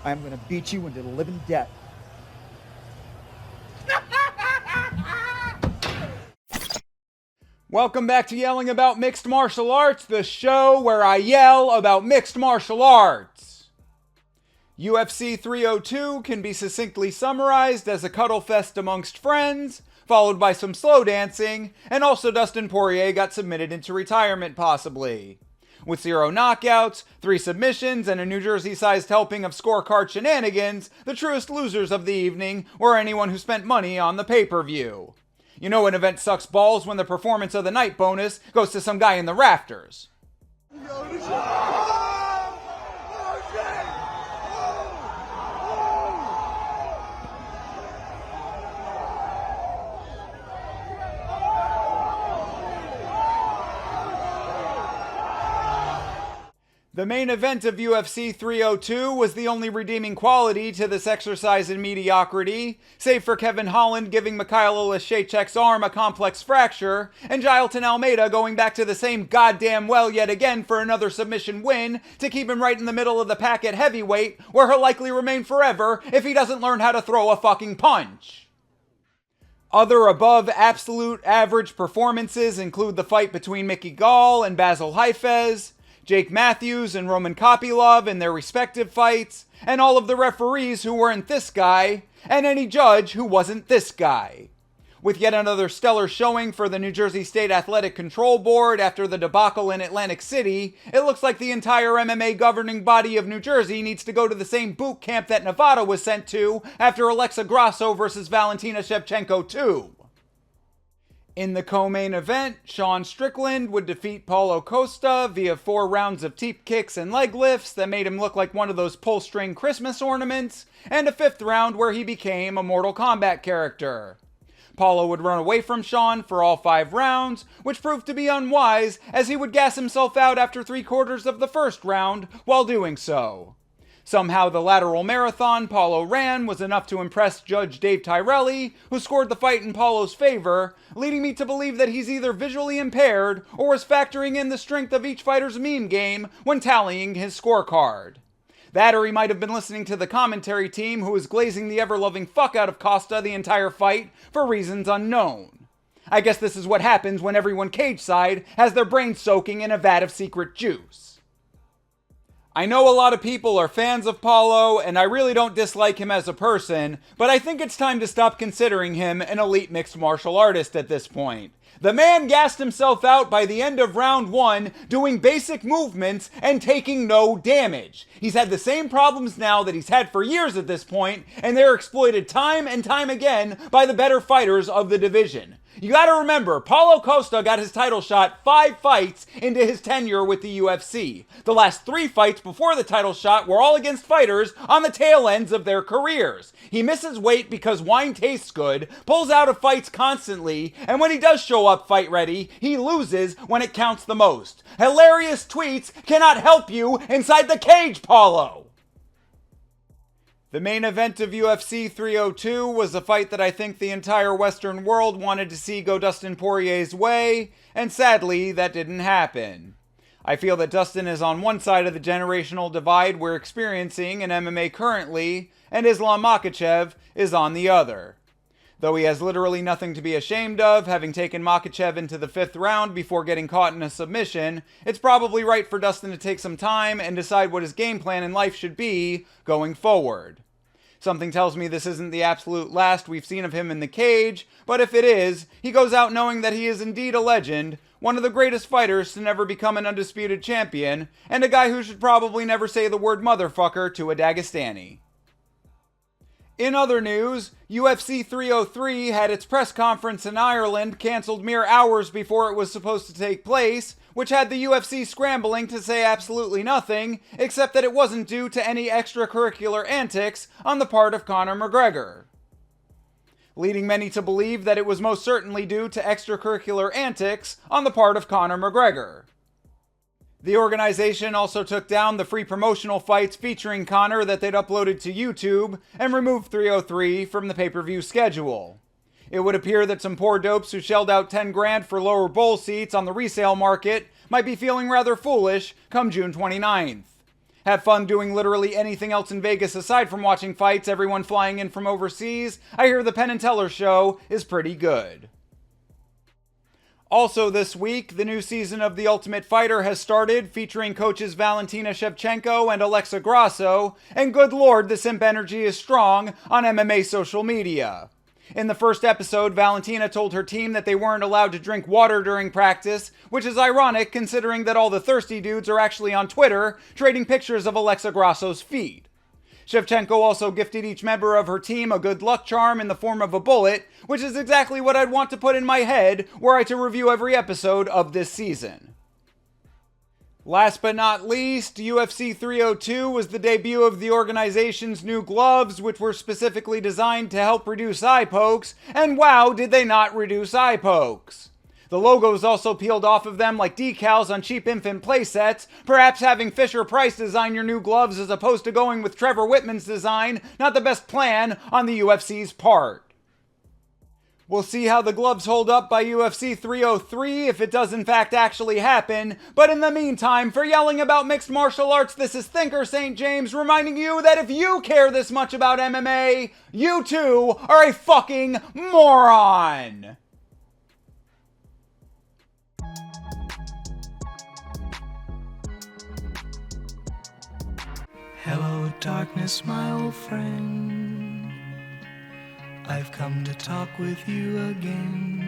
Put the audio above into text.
I'm gonna beat you into the living death. Welcome back to Yelling About Mixed Martial Arts, the show where I yell about mixed martial arts. UFC 302 can be succinctly summarized as a cuddle fest amongst friends, followed by some slow dancing, and also Dustin Poirier got submitted into retirement possibly. With 0 knockouts, 3 submissions, and a New Jersey-sized helping of scorecard shenanigans, the truest losers of the evening were anyone who spent money on the pay-per-view. You know an event sucks balls when the performance of the night bonus goes to some guy in the rafters. The main event of UFC 302 was the only redeeming quality to this exercise in mediocrity, save for Kevin Holland giving Mikhailo Lashechek's arm a complex fracture, and Jailton Almeida going back to the same goddamn well yet again for another submission win to keep him right in the middle of the pack at heavyweight, where he'll likely remain forever if he doesn't learn how to throw a fucking punch. Other above absolute average performances include the fight between Mickey Gall and Basil Heifez, Jake Matthews and Roman Kopylov in their respective fights, and all of the referees who weren't this guy, and any judge who wasn't this guy. With yet another stellar showing for the New Jersey State Athletic Control Board after the debacle in Atlantic City, it looks like the entire MMA governing body of New Jersey needs to go to the same boot camp that Nevada was sent to after Alexa Grasso versus Valentina Shevchenko 2. In the co-main event, Sean Strickland would defeat Paulo Costa via 4 rounds of teep kicks and leg lifts that made him look like one of those pull-string Christmas ornaments, and a 5th round where he became a Mortal Kombat character. Paulo would run away from Sean for all 5 rounds, which proved to be unwise as he would gas himself out after 3/4 of the first round while doing so. Somehow the lateral marathon Paulo ran was enough to impress Judge Dave Tyrelli, who scored the fight in Paulo's favor, leading me to believe that he's either visually impaired or was factoring in the strength of each fighter's meme game when tallying his scorecard. That or he might have been listening to the commentary team who was glazing the ever-loving fuck out of Costa the entire fight for reasons unknown. I guess this is what happens when everyone cage side has their brains soaking in a vat of secret juice. I know a lot of people are fans of Paulo, and I really don't dislike him as a person, but I think it's time to stop considering him an elite mixed martial artist at this point. The man gassed himself out by the end of round 1, doing basic movements and taking no damage. He's had the same problems now that he's had for years at this point, and they're exploited time and time again by the better fighters of the division. You gotta remember, Paulo Costa got his title shot 5 fights into his tenure with the UFC. The last 3 fights before the title shot were all against fighters on the tail ends of their careers. He misses weight because wine tastes good, pulls out of fights constantly, and when he does show up fight ready, he loses when it counts the most. Hilarious tweets cannot help you inside the cage, Paulo! The main event of UFC 302 was a fight that I think the entire Western world wanted to see go Dustin Poirier's way, and sadly, that didn't happen. I feel that Dustin is on one side of the generational divide we're experiencing in MMA currently, and Islam Makhachev is on the other. Though he has literally nothing to be ashamed of, having taken Makhachev into the 5th round before getting caught in a submission, it's probably right for Dustin to take some time and decide what his game plan in life should be going forward. Something tells me this isn't the absolute last we've seen of him in the cage, but if it is, he goes out knowing that he is indeed a legend, one of the greatest fighters to never become an undisputed champion, and a guy who should probably never say the word motherfucker to a Dagestani. In other news, UFC 303 had its press conference in Ireland cancelled mere hours before it was supposed to take place, which had the UFC scrambling to say absolutely nothing, except that it wasn't due to any extracurricular antics on the part of Conor McGregor, leading many to believe that it was most certainly due to extracurricular antics on the part of Conor McGregor. The organization also took down the free promotional fights featuring Conor that they'd uploaded to YouTube and removed 303 from the pay-per-view schedule. It would appear that some poor dopes who shelled out 10 grand for lower bowl seats on the resale market might be feeling rather foolish come June 29th. Have fun doing literally anything else in Vegas aside from watching fights, everyone flying in from overseas? I hear the Penn and Teller show is pretty good. Also this week, the new season of The Ultimate Fighter has started, featuring coaches Valentina Shevchenko and Alexa Grasso, and good lord, the simp energy is strong on MMA social media. In the first episode, Valentina told her team that they weren't allowed to drink water during practice, which is ironic considering that all the thirsty dudes are actually on Twitter trading pictures of Alexa Grasso's feet. Shevchenko also gifted each member of her team a good luck charm in the form of a bullet, which is exactly what I'd want to put in my head were I to review every episode of this season. Last but not least, UFC 302 was the debut of the organization's new gloves, which were specifically designed to help reduce eye pokes, and wow, did they not reduce eye pokes. The logos also peeled off of them like decals on cheap infant playsets, perhaps having Fisher-Price design your new gloves as opposed to going with Trevor Whitman's design, not the best plan on the UFC's part. We'll see how the gloves hold up by UFC 303 if it does in fact actually happen, but in the meantime, for yelling about mixed martial arts, this is Thinker St. James reminding you that if you care this much about MMA, you too are a fucking moron! Hello, darkness, my old friend. I've come to talk with you again.